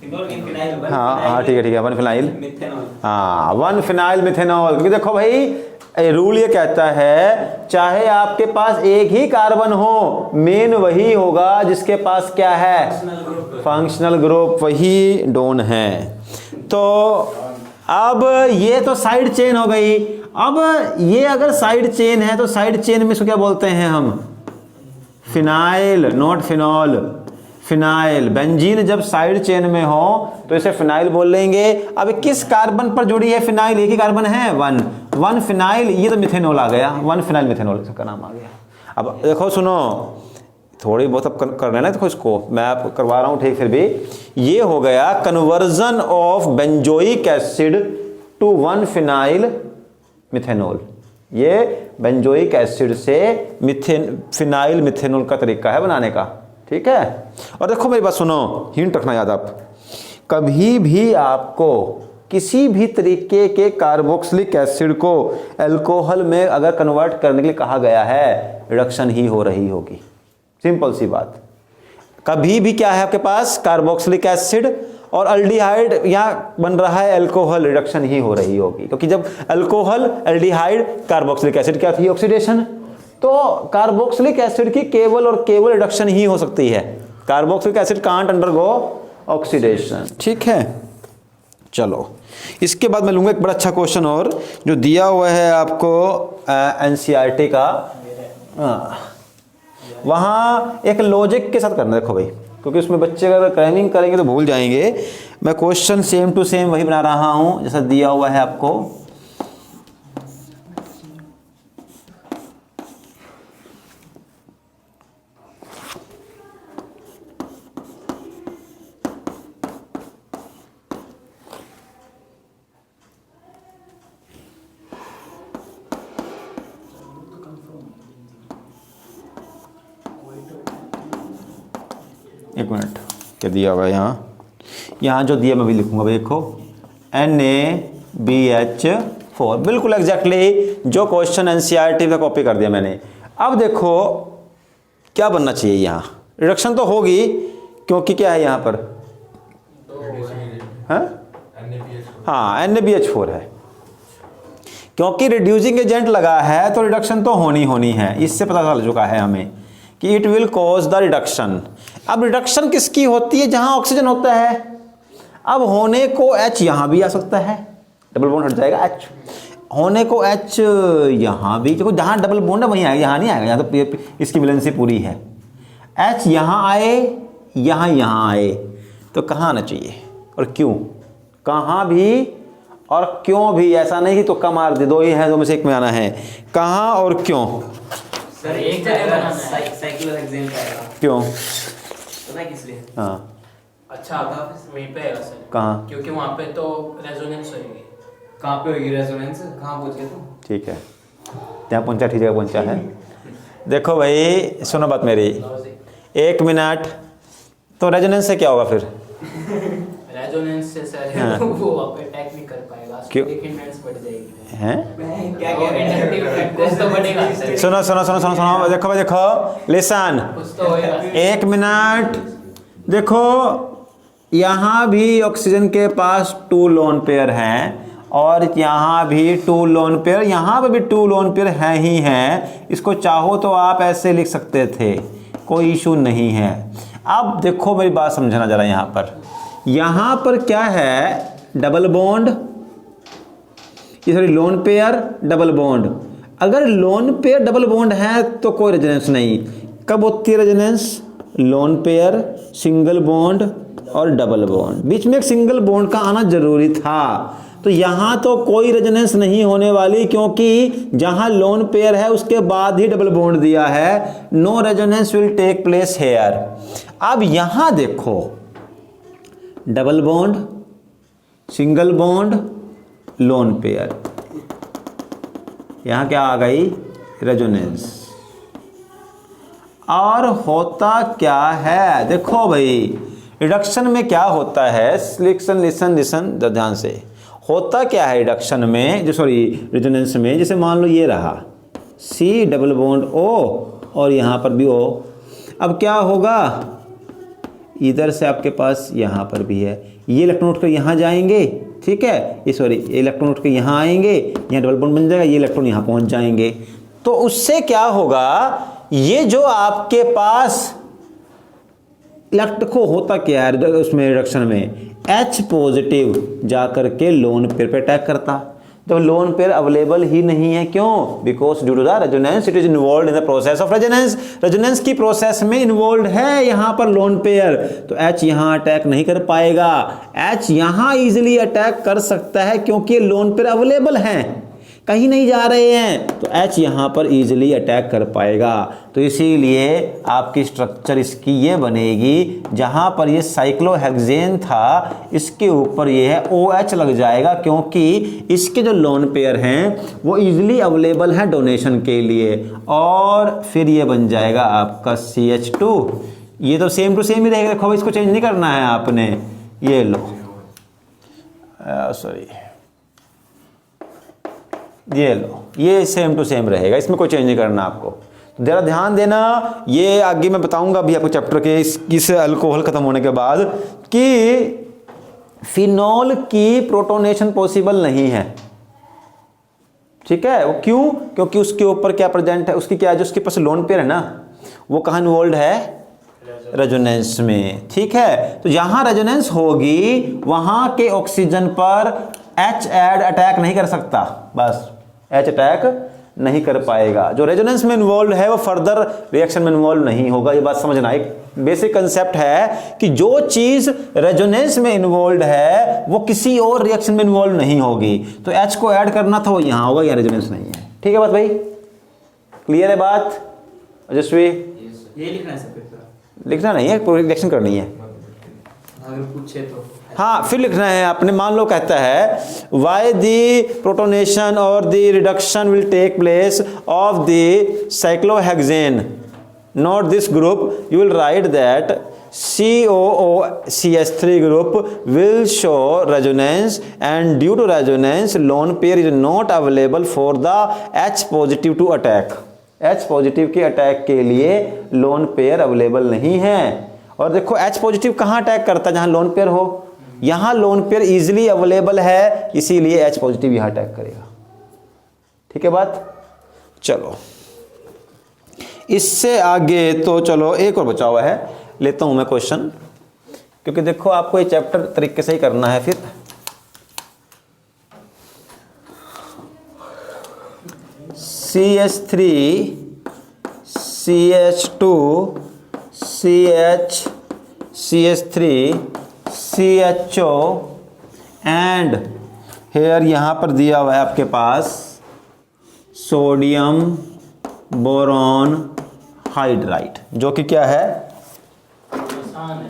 फिनोल मीन फिनाइल। हाँ ठीक है वन फिनाइल। मिथेनॉल। हाँ, वन फिनाइल मिथेनॉल। क्योंकि देखो भाई, रूल ये कहता है चाहे आपके पास एक ही कार्बन हो, मेन वही होगा जिसके पास क्या है, फंक्शनल ग्रुप, वही डोन है। तो अब ये तो साइड चेन हो गई। अब ये अगर साइड चेन है तो साइड चेन में इसको क्या बोलते हैं हम? Phenyl, not phenol, phenyl. Benzene जब साइड चेन में हो तो इसे फिनाइल बोल लेंगे। अब किस कार्बन पर जुड़ी है फिनाइल? एक ही कार्बन है, वन फिनाइल। ये तो मिथेनॉल आ गया, वन फिनाइल मिथेनॉल इसका नाम आ गया। अब देखो सुनो, थोड़ी बहुत अब कर लेना, देखो इसको मैं आपको करवा रहा हूँ ठीक। फिर भी ये हो गया conversion of benzoic acid to one phenyl methanol. ये बेंजोइक एसिड से फिनाइल मिथेनॉल का तरीका है बनाने का, ठीक है। और देखो मेरी बात सुनो, हिंट रखना याद, आप कभी भी आपको किसी भी तरीके के कार्बोक्सिलिक एसिड को अल्कोहल में अगर कन्वर्ट करने के लिए कहा गया है, रिडक्शन ही हो रही होगी। सिंपल सी बात। कभी भी क्या है आपके पास, कार्बोक्सिलिक एसिड और अल्डिहाइड यहाँ बन रहा है अल्कोहल, रिडक्शन ही हो रही होगी। क्योंकि जब अल्कोहल, अल्डिहाइड, कार्बोक्सिलिक एसिड क्या थी, ऑक्सीडेशन। तो कार्बोक्सिलिक एसिड की केवल और केवल रिडक्शन ही हो सकती है। Carboxylic acid can't undergo oxidation, ठीक है। चलो इसके बाद मैं लूंगा एक बड़ा अच्छा क्वेश्चन और जो दिया हुआ है आपको एनसीईआरटी का। वहाँ एक लॉजिक के साथ करना, देखो भाई, क्योंकि उसमें बच्चे अगर क्रैमिंग करेंगे तो भूल जाएंगे। मैं क्वेश्चन सेम टू सेम वही बना रहा हूँ जैसा दिया हुआ है आपको। एक मिनट, क्या दिया हुआ है यहाँ जो दिया मैं भी लिखूंगा भाई, देखो NaBH4, बिल्कुल एग्जैक्टली जो क्वेश्चन एनसीईआरटी का कॉपी कर दिया मैंने। अब देखो क्या बनना चाहिए यहाँ, रिडक्शन तो होगी क्योंकि क्या है यहाँ पर, हाँ NaBH4 है, क्योंकि रिड्यूसिंग एजेंट लगा है तो रिडक्शन तो होनी है। इससे पता चल चुका है हमें कि it will cause the reduction. अब रिडक्शन किसकी होती है, जहां ऑक्सीजन होता है। अब होने को H यहां भी आ सकता है, डबल बॉन्ड हट जाएगा H, होने को H यहां भी, देखो जहां डबल बॉन्ड है वहीं आएगा, यहां नहीं आएगा, यहां तो इसकी वैलेंसी पूरी है। H यहां आए, यहां आए, तो कहां आना चाहिए और क्यों, कहां भी और क्यों भी, ऐसा नहीं कि तुक्का मार दे, दो ही है, दो में से एक में आना है, कहां और क्यों। सर एक जगह बनाना है, साइक्लोहेक्सेन का आएगा, क्यों, पता है किस लिए? हाँ अच्छा वहीं पे है सर, कहाँ, क्योंकि वहाँ पे तो रेजोनेंस होगी। कहाँ पे होगी रेजोनेंस, कहाँ पहुँच गए तुम? ठीक है, ત્યાં पहुंचा, ठीक जगह पहुंचा है। देखो भाई सुनो बात मेरी, एक मिनट, तो रेजोनेंस से क्या होगा फिर, रेजोनेंस से सर हाँ। वो वहाँ पे अटैक नहीं कर पाएगा, क्यों? एक इंटेंस बढ़ जाएगी हैं, क्या कह रहे हैं? कुछ तो बढ़ेगा सर, सुनो सुनो सुनो सुनो सुनो, देखो भाई देखो, लिसन, कुछ तो होएगा। एक मिनट, देखो यहाँ भी ऑक्सीजन के पास 2 लोन पेयर हैं और यहाँ भी 2 लोन पेयर, यहाँ पे भी 2 लोन पेयर हैं ही हैं। इसको चाहो तो आप ऐसे लिख सकते थे, कोई इशू नहीं है। अब देखो मेरी बात समझना जरा, यहाँ पर क्या है, डबल बॉन्ड, ये sorry lone pair double bond. अगर लोन पेयर डबल बॉन्ड है तो कोई रेजोनेंस नहीं। कब होती है resonance, lone pair, single bond और डबल बॉन्ड, बीच में एक सिंगल बॉन्ड का आना जरूरी था। तो यहाँ तो कोई रेजोनेंस नहीं होने वाली, क्योंकि जहाँ लोन पेयर है उसके बाद ही डबल बॉन्ड दिया है। No resonance will take place here. अब यहाँ देखो, double bond, single bond, lone pair, यहाँ क्या आ गई, रेजोनेंस। और होता क्या है, देखो भाई रिडक्शन में क्या होता है, लिसन ध्यान से, होता क्या है रिडक्शन में, जो सॉरी रेजोनेंस में, जैसे मान लो ये रहा C डबल बॉन्ड O और यहाँ पर भी O। अब क्या होगा, इधर से आपके पास यहाँ पर भी है, ये इलेक्ट्रॉन उठकर यहाँ जाएंगे, ठीक है, ये सॉरी ये इलेक्ट्रॉन उठकर यहाँ आएंगे, यहाँ डबल बॉन्ड बन जाएगा, ये इलेक्ट्रॉन यहाँ पहुँच जाएंगे। तो उससे क्या होगा, ये जो आपके पास इलेक्ट्रॉन को होता क्या है उसमें रिडक्शन में, H पॉजिटिव जाकर के लोन पेयर पे अटैक करता। तो लोन पेयर अवेलेबल ही नहीं है, क्यों, because due to the resonance it is involve in the process of resonance. Resonance की प्रोसेस में इन्वॉल्व है यहाँ पर लोन पेयर, तो H यहाँ अटैक नहीं कर पाएगा। H यहाँ इजिली अटैक कर सकता है क्योंकि लोन पेयर अवेलेबल हैं, कहीं नहीं जा रहे हैं, तो H यहाँ पर इजीली अटैक कर पाएगा। तो इसीलिए आपकी स्ट्रक्चर इसकी ये बनेगी, जहाँ पर ये साइक्लोहेक्सेन था इसके ऊपर ये है OH लग जाएगा, क्योंकि इसके जो लोन पेयर हैं वो इजीली अवेलेबल है डोनेशन के लिए। और फिर ये बन जाएगा आपका CH2, ये तो सेम टू सेम ही रहेगा, देखो इसको चेंज नहीं करना है आपने, ये लो सॉरी ये लो, ये सेम टू सेम रहेगा, इसमें कोई चेंज नहीं करना आपको। तो जरा ध्यान देना, ये आगे मैं बताऊंगा अभी आपको चैप्टर के इस अल्कोहल खत्म होने के बाद, कि फिनॉल की प्रोटोनेशन पॉसिबल नहीं है, ठीक है। वो क्यों, क्योंकि उसके ऊपर क्या प्रेजेंट है, उसकी क्या है, जो उसके पास लोन पेयर है ना, वो कहाँ इन्वॉल्व है, रेजोनेंस में, ठीक है। तो जहां रेजोनेंस होगी वहां के ऑक्सीजन पर H ऐड अटैक नहीं कर सकता, बस H अटैक नहीं कर पाएगा। जो रेजोनेंस में इन्वॉल्व है वो फर्दर रिएक्शन में इन्वॉल्व नहीं होगा। ये बात समझना, एक बेसिक कंसेप्ट है कि जो चीज रेजोनेंस में इन्वॉल्व है वो किसी और रिएक्शन में इन्वॉल्व नहीं होगी। तो H को ऐड करना था, वो यहां होगा, या रेजोनेंस नहीं है, ठीक है बात भाई, क्लियर है बात यशस्वी? ये लिखना है सब पेपर, लिखना नहीं है, पूरी रिएक्शन करनी है। अगर पूछे तो हाँ फिर लिखना है आपने। मान लो कहता है वाई दी प्रोटोनेशन और the reduction will take place of the cyclohexane not this group, you will write that COOCH3 group will show resonance and due to resonance lone pair is not available for the H positive to attack. H positive के attack के लिए lone pair available नहीं है। और देखो H positive कहाँ attack करता है, जहाँ लोन पेयर हो। यहाँ लोन पेयर इजीली अवेलेबल है, इसीलिए H पॉजिटिव यहाँ अटैक करेगा। ठीक है बात। चलो इससे आगे तो चलो एक और बचा हुआ है, लेता हूँ मैं क्वेश्चन, क्योंकि देखो आपको ये चैप्टर तरीके से ही करना है। फिर CH3 CH2 CH3 CHO and hair यहाँ पर दिया हुआ है आपके पास सोडियम बोरॉन हाइड्राइड, जो कि क्या है,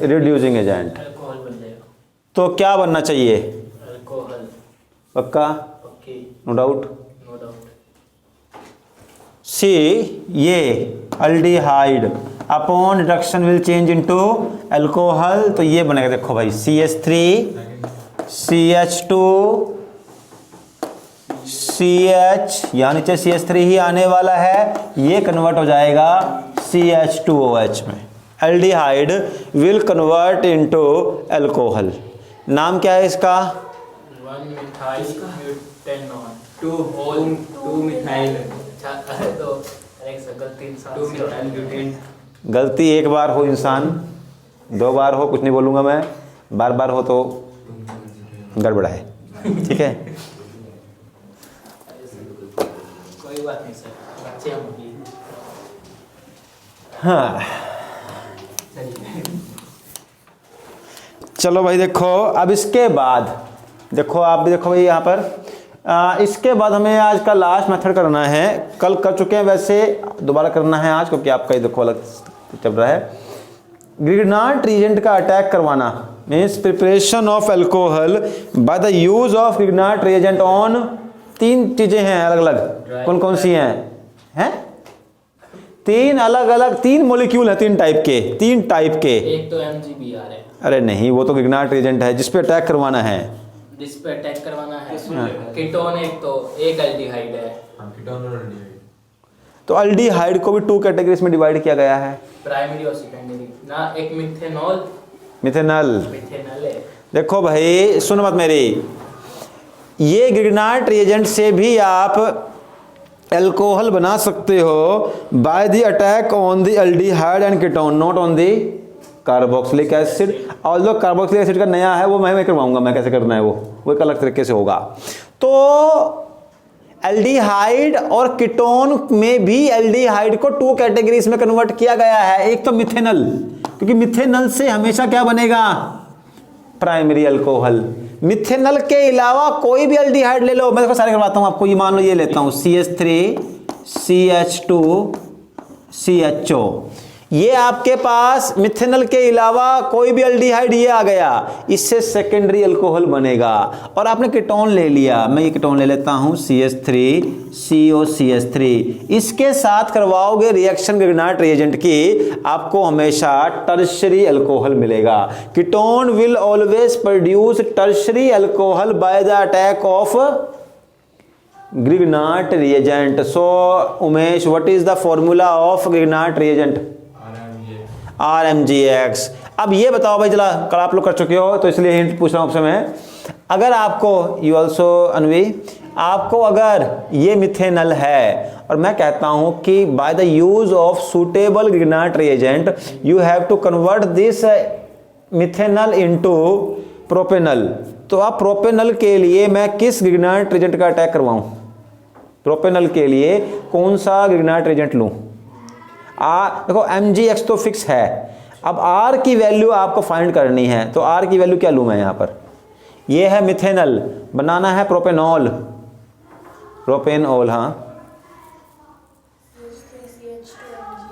रिड्यूसिंग एजेंट। अल्कोहल बन जाएगा। तो क्या बनना चाहिए, अल्कोहल। पक्का, okay, no doubt. No doubt. See ये aldehyde upon reduction will change into alcohol, तो ये बनेगा देखो भाई CH3 CH2 CH, यहाँ नीचे CH3 ही आने वाला है, ये कन्वर्ट हो जाएगा CH2OH में। Aldehyde will convert into alcohol. नाम क्या है इसका, 1 मिथाइल ब्यूटेनॉल। 2 मिथाइल अरे तो एक से गलती इंसान 2 मिथाइल ब्यूटेन। गलती एक बार हो इंसान, 2 बार हो कुछ नहीं बोलूंगा मैं, बार बार हो तो गड़बड़ है। ठीक है, कोई बात नहीं सर, बच्चे हम भी। हाँ चलो भाई देखो, अब इसके बाद देखो आप भी देखो भाई यहाँ पर इसके बाद हमें आज का लास्ट मेथड करना है। कल कर चुके हैं, वैसे दोबारा करना है आज, क्योंकि आपका ये देखो अलग चल रहा है। ग्रिग्नार्ड रिएजेंट का अटैक करवाना means preparation of alcohol bye the use of Grignard reagent on, 3 चीजें हैं अलग अलग। कौन कौन सी हैं 3 अलग अलग 3 मॉलिक्यूल है, 3 टाइप के। एक तो MgBr है, अरे नहीं, वो तो ग्रिग्नार्ड रिएजेंट है जिस पे अटैक करवाना है, जिस पे अटैक करवाना है। कीटोन एक एल्डिहाइड है। तो एल्डिहाइड को भी 2 कैटेगरीज में डिवाइड किया गया है, प्राइमरी और सेकेंडरी ना। एक मिथेनॉल, मिथेनल है। देखो भाई सुनो मत मेरी, ये ग्रिग्नार्ड रिएजेंट से भी आप अल्कोहल बना सकते हो by the attack on the aldehyde and ketone, not on the carboxylic acid. और जो कार्बोक्सिलिक एसिड का नया है वो मैं करवाऊंगा, मैं कैसे करना है वो एक अलग तरीके से होगा। तो एल्डिहाइड और कीटोन में भी एल्डिहाइड को 2 कैटेगरीज में कन्वर्ट किया गया है। एक तो मिथेनल, क्योंकि मिथेनल से हमेशा क्या बनेगा, प्राइमरी अल्कोहल। मिथेनल के अलावा कोई भी एल्डिहाइड ले लो, मैं देखो सारे करवाता हूं आपको। ये मान लो ये लेता हूं CH3 CH2 CHO, ये आपके पास मिथेनल के अलावा कोई भी एल्डिहाइड ये आ गया, इससे सेकेंडरी अल्कोहल बनेगा। और आपने कीटोन ले लिया, मैं ये कीटोन ले लेता हूं CH3 COCH3, इसके साथ करवाओगे रिएक्शन ग्रिग्नार्ड रिएजेंट की, आपको हमेशा टर्शरी अल्कोहल मिलेगा। Ketone will always produce tertiary alcohol by the attack of Grignard reagent. So Umesh, what is the formula of Grignard reagent, RMGX। अब ये बताओ भाई, चला कल आप लोग कर चुके हो तो इसलिए हिंट पूछ रहा हूं आपसे मैं। अगर आपको यू ऑल्सो अनवी, आपको अगर ये मिथेनल है और मैं कहता हूं कि by the use of suitable Grignard reagent you have to convert this methanal into propanal, तो आप प्रोपेनल के लिए मैं किस ग्रिग्नार्ड रिएजेंट का अटैक करवाऊं, प्रोपेनल के लिए कौन सा ग्रिग्नार्ड रिएजेंट लूं। देखो MgX तो फिक्स है, अब R की वैल्यू आपको फाइंड करनी है, तो R की वैल्यू क्या लूं मैं यहां पर, ये है मिथेनल, बनाना है प्रोपेनॉल,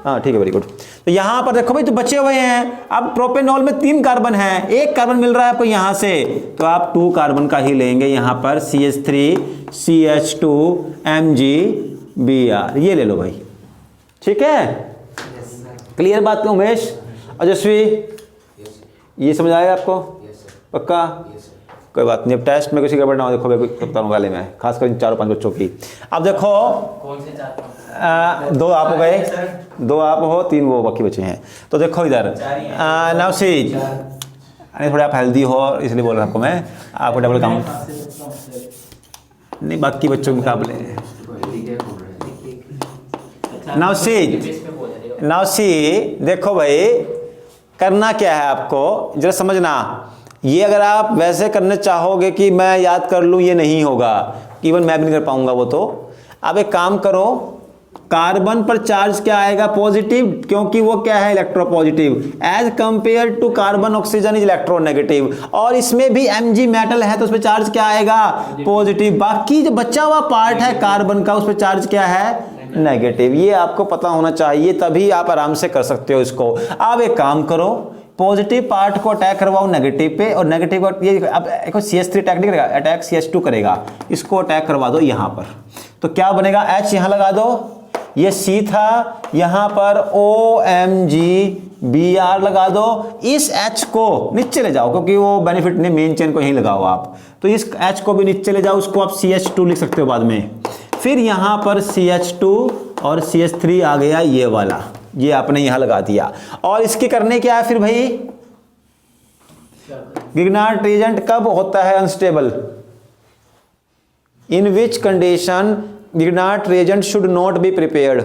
हाँ ठीक है, वेरी गुड। तो यहां पर देखो भाई, तो बचे हुए हैं, अब प्रोपेनॉल में 3 कार्बन है, 1 कार्बन मिल रहा है आपको यहां से, तो आप 2 कार्बन का ही लेंगे यहां पर, CH3 CH2 MgBr, ये ले लो भाई। ठीक है, क्लियर बात है उमेश, अजस्वी, ये समझ आएगा आपको? Yes sir. पक्का? Yes sir. कोई बात नहीं, अब टेस्ट में किसी गड़बड़ ना हो, देखो मैं बता रहा वाले में, खासकर इन 4-5 बच्चों की। अब देखो कौन से 4-5? 2 आप हो गए, 2 आप हो, 3 वो बाकी बचे हैं। तो देखो इधर नाउ सी, अरे थोड़े आप हेल्दी हो इसलिए बोल रहा हूँ आपको मैं, आपको डबल काउंट नहीं बाकी बच्चों के मुकाबले। नाउ सी देखो भाई करना क्या है आपको जरा समझना। ये अगर आप वैसे करने चाहोगे कि मैं याद कर लूँ, ये नहीं होगा, इवन मैं भी नहीं कर पाऊंगा वो। तो आप एक काम करो, कार्बन पर चार्ज क्या आएगा? पॉजिटिव, क्योंकि वो क्या है? Electropositive, as compare to carbon oxygen is electronegative. और इसमें भी Mg मेटल है तो उस पर चार्ज क्या आएगा? पॉजिटिव। बाकी जो बचा हुआ पार्ट है कार्बन का, उस पर चार्ज क्या है? नेगेटिव। ये आपको पता होना चाहिए, तभी आप आराम से कर सकते हो इसको। आप एक काम करो, पॉजिटिव पार्ट को अटैक करवाओ नेगेटिव पे, और नेगेटिव ये अब CH3 अटैक नहीं करेगा, अटैक CH2 करेगा, इसको अटैक करवा दो यहाँ पर। तो क्या बनेगा? H यहाँ लगा दो, ये C था, यहाँ पर OMgBr लगा दो। इस H को नीचे ले जाओ, क्योंकि वो बेनिफिट नहीं, मेन चेन को यहीं लगाओ आप। तो इस H को भी नीचे ले जाओ, उसको आप CH2 लिख सकते हो बाद में। फिर यहाँ पर CH2 और CH3 आ गया ये वाला, ये आपने यहां लगा दिया। और इसके करने क्या है फिर भाई? गिगनार्ड रिएजेंट कब होता है unstable? In which condition Grignard reagent should not be prepared?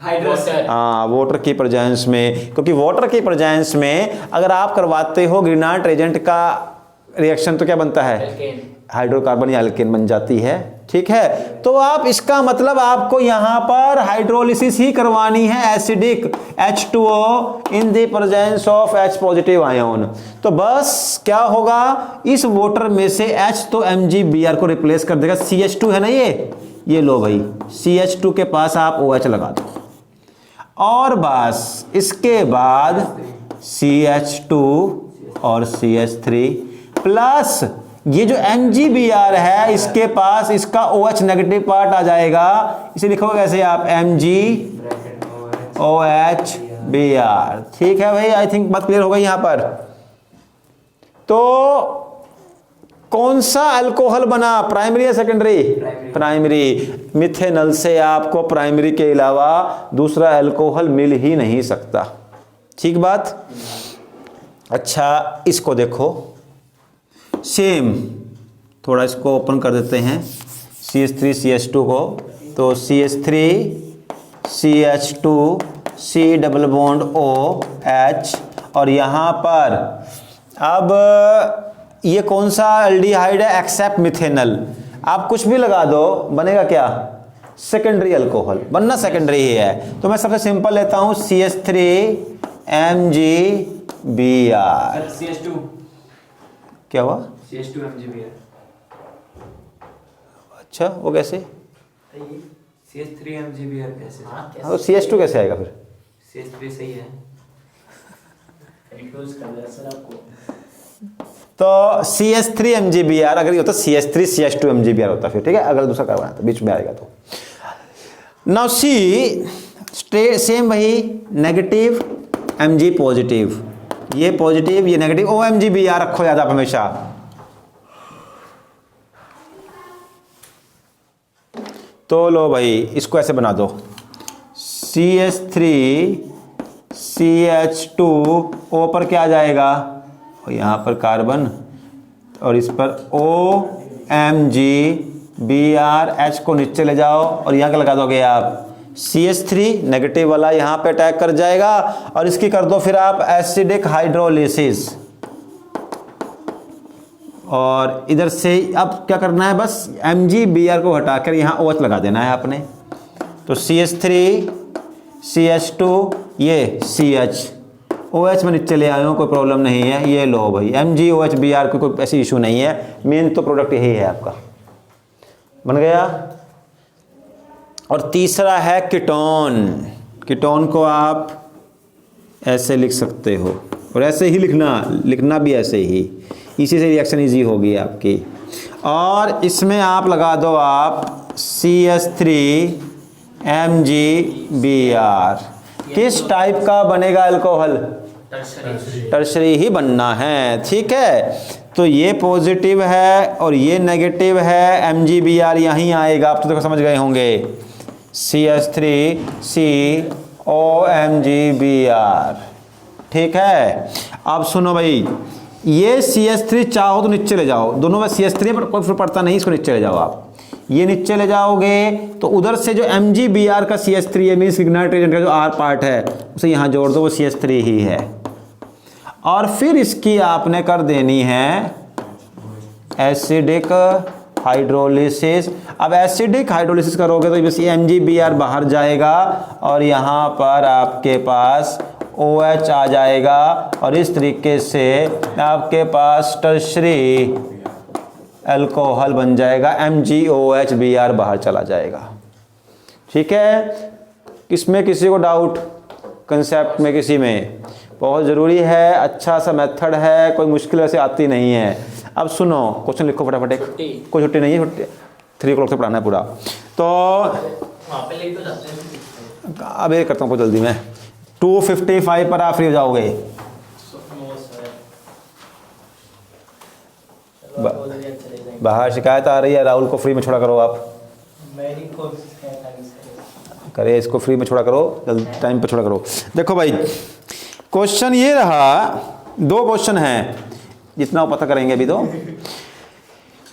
हाँ, वाटर की प्रेजेंस में। क्योंकि वाटर की प्रेजेंस में अगर आप करवाते हो गिगनार्ड रिएजेंट का रिएक्शन तो क्या बनता है? हाइड्रोकार्बन या एल्केन बन जाती है। ठीक है, तो आप इसका मतलब आपको यहां पर हाइड्रोलिसिस ही करवानी है, acidic H2O in the presence of H positive ion. तो बस क्या होगा, इस वाटर में से H तो MgBr को रिप्लेस कर देगा। CH2 है ना ये लो भाई, CH2 के पास आप OH लगा दो, और बस इसके बाद CH2 और CH3 प्लस ये जो MgBr है, इसके पास इसका OH नेगेटिव पार्ट आ जाएगा। इसे लिखोगे कैसे आप? MgOHBr। ठीक है भाई, आई थिंक बात क्लियर हो गई यहां पर। तो कौन सा अल्कोहल बना? प्राइमरी या सेकेंडरी? प्राइमरी। मिथेनॉल से आपको प्राइमरी के अलावा दूसरा अल्कोहल मिल ही नहीं सकता। ठीक बात। अच्छा, इसको देखो सेम, थोड़ा इसको ओपन कर देते हैं CH3 CH2 को। तो CH3 CH2 C double bond OH, और यहाँ पर अब ये कौन सा एल्डिहाइड है? Except methanol. आप कुछ भी लगा दो, बनेगा क्या? सेकेंडरी अल्कोहल, बनना सेकेंडरी ही है। तो मैं सबसे सिंपल लेता हूँ CH3 MgBr। CH2 क्या हुआ? CH2 MgBr। अच्छा, वो कैसे? CH3 MgBr कैसे? तो CH2 कैसे आएगा फिर? CH3 सही है। कंफ्यूज कर दिया सर आपको। तो CH3 MgBr अगर ये होता CH3 CH2 MgBr होता फिर, ठीक है, अगर दूसरा करवाना तो बीच में आएगा। तो नाउ सी सेम वही, नेगेटिव Mg पॉजिटिव, ये पॉजिटिव ये नेगेटिव, OMgBr रखो याद आप हमेशा। तो लो भाई, इसको ऐसे बना दो, CH3 CH2 O पर क्या आ जाएगा? और यहाँ पर कार्बन, और इस पर OMgBr, H को नीचे ले जाओ, और यहाँ क्या लगा दोगे आप? CH3 नेगेटिव वाला यहाँ पे अटैक कर जाएगा, और इसकी कर दो फिर आप एसिडिक हाइड्रोलिसिस। और इधर से अब क्या करना है? बस MgBr को हटाकर यहाँ OH लगा देना है आपने। तो CH3 CH2 ये CH, OH में नीचे ले आए हो, कोई प्रॉब्लम नहीं है। ये लो भाई, MgOHBr को कोई ऐसी इशू नहीं है, मेन तो प्रोडक्ट यही है आपका, बन गया। और तीसरा है कीटोन। कीटोन को आप ऐसे लिख सकते हो, और ऐसे ही लिखना भी ऐसे ही, इसी से रिएक्शन इजी होगी आपकी। और इसमें आप लगा दो आप CH3 MgBr। किस टाइप का बनेगा अल्कोहल? टर्शरी ही बनना है, ठीक है। तो ये पॉजिटिव है और ये नेगेटिव है, MgBr यहीं आएगा, आप तो देखो समझ गए होंगे, CH3COMgBr, ठीक है। अब सुनो भाई, ये CH3 चाहो तो नीचे ले जाओ, दोनों में CH3 पर कोई फर्क पड़ता नहीं, इसको नीचे ले जाओ आप, ये नीचे ले जाओगे तो उधर से जो MgBr का CH3 है, मीन्स इग्नाइट एजेंट का जो R पार्ट है, उसे यहाँ जोड़ दो, वो CH3 ही है। और फिर इसकी आपने कर देनी है एसिडिक हाइड्रोलिसिस। अब एसिडिक हाइड्रोलिसिस करोगे तो बस ये MgBr बाहर जाएगा और यहाँ पर आपके पास OH आ जाएगा और इस तरीके से आपके पास टर्शरी अल्कोहल बन जाएगा, MgOHBr बाहर चला जाएगा, ठीक है। इसमें किसी को डाउट, कंसेप्ट में किसी में, बहुत ज़रूरी है, अच्छा सा मेथड है, कोई मुश्किल वैसे आती नहीं है। अब सुनो, क्वेश्चन लिखो फटाफट, एक कोई छुट्टी नहीं है, छुट्टी 3 o'clock से पढ़ाना है पूरा, तो वहाँ पे लिख तो जाते हैं। अब ये करता हूँ बहुत जल्दी में, 2:55 पर आप फ्री हो जाओगे। बाहर शिकायत आ रही है, राहुल को फ्री में छोड़ा करो आप, करे इसको फ्री में छोड़ा करो, जल्दी टाइम पे छोड़ा करो। देखो भाई, क्वेश्चन ये रहा, 2 क्वेश्चन हैं, जितना पता करेंगे अभी तो।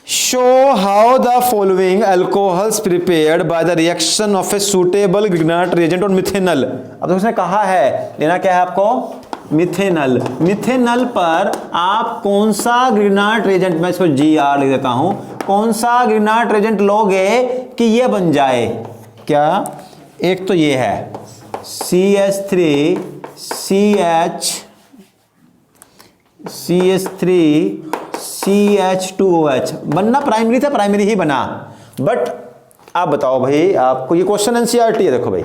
Show how the following alcohols prepared by the reaction of a suitable ग्रिग्नाट reagent on methanal. अब तो उसने कहा है, लेना क्या है आपको, मिथेनल। मिथेनल पर आप कौन सा ग्रिग्नाट रिएजेंट, मैं इसको GR लिख देता हूं, कौन सा ग्रिग्नाट रिएजेंट लोगे कि ये बन जाए, क्या, एक तो ये है CH3CH2OH, बनना प्राइमरी था, प्राइमरी ही बना। बट आप बताओ भाई, आपको ये क्वेश्चन NCERT है, देखो भाई,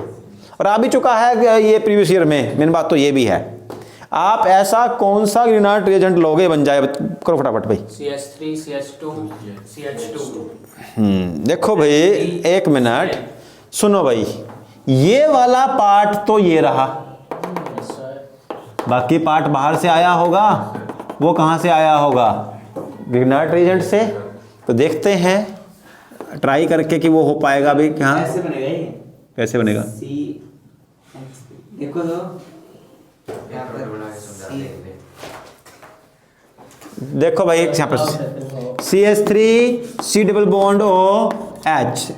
और आ भी चुका है ये प्रीवियस ईयर में, मेन बात तो ये भी है। आप ऐसा कौन सा ग्रिग्नाट रिएजेंट लोगे बन जाए, करो फटाफट भाई। CH3 CH2 CH2। देखो भाई, एक मिनट सुनो भाई, ये वाला पार्ट तो ये रहा, बाकी पार्ट बाहर से आया होगा, वो कहाँ से आया होगा, ग्रिग्नाट रिएजेंट से। तो देखते हैं ट्राई करके कि वो हो पाएगा भी, कहाँ कैसे बनेगा ये, कैसे बनेगा, देखो तो देखो भाई, यहाँ पर CH3 double bond OH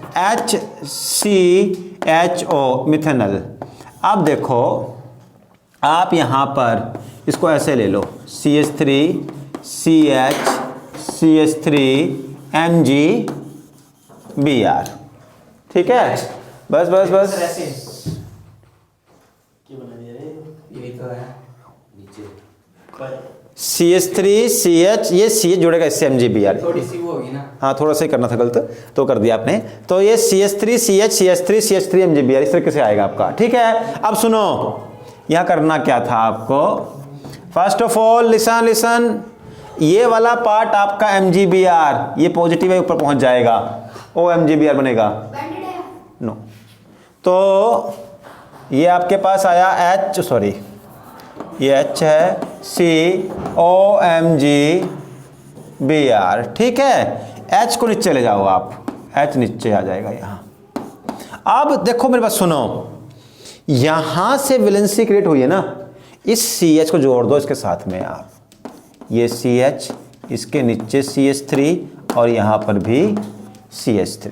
HCHO methanal. अब देखो, आप यहाँ पर इसको ऐसे ले लो, CH3CH3MgBr, ठीक है, बस बस बस। यही तो है CH3CH, ये CH जुड़ेगा इससे MgBr, थोड़ी सी वो होगी ना, हाँ थोड़ा सा ही करना था, गलत तो कर दिया आपने। तो ये CH3CH CH3MgBr इस तरीके से आएगा आपका, ठीक है। अब सुनो, यहाँ करना क्या था आपको, फर्स्ट ऑफ ऑल लिसन, ये वाला पार्ट आपका MgBr, ये पॉजिटिव है, ऊपर पहुंच जाएगा, OMgBr बनेगा, नो। तो ये आपके पास आया H, सॉरी ये H है, COMgBr, ठीक है। H को नीचे ले जाओ आप, H नीचे आ जाएगा यहाँ। अब देखो मेरे पास सुनो, यहां से वैलेंसी क्रिएट हुई है ना, इस CH को जोड़ दो इसके साथ में आप, ये CH, इसके नीचे CH3 और यहां पर भी CH3,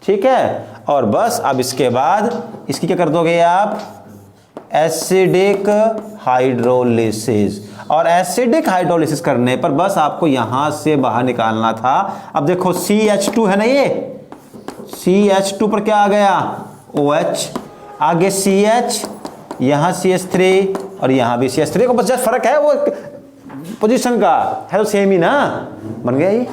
ठीक है। और बस अब इसके बाद इसकी क्या कर दोगे आप, एसिडिक हाइड्रोलिसिस। और एसिडिक हाइड्रोलिसिस करने पर बस आपको यहां से बाहर निकालना था। अब देखो CH2 है ना, ये CH2 पर क्या आ गया, OH, आगे CH, यहां CH3 और यहां भी CH3 को बस जस्ट फर्क है वो पोजीशन का है, तो सेम ही ना, बन गया ये,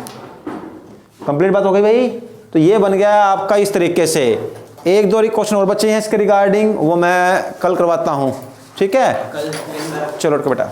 कंप्लीट बात हो गई भाई। तो ये बन गया आपका इस तरीके से। 1-2 क्वेश्चन और बचे हैं इसके रिगार्डिंग, वो मैं कल करवाता हूं, ठीक है। चलो बेटा।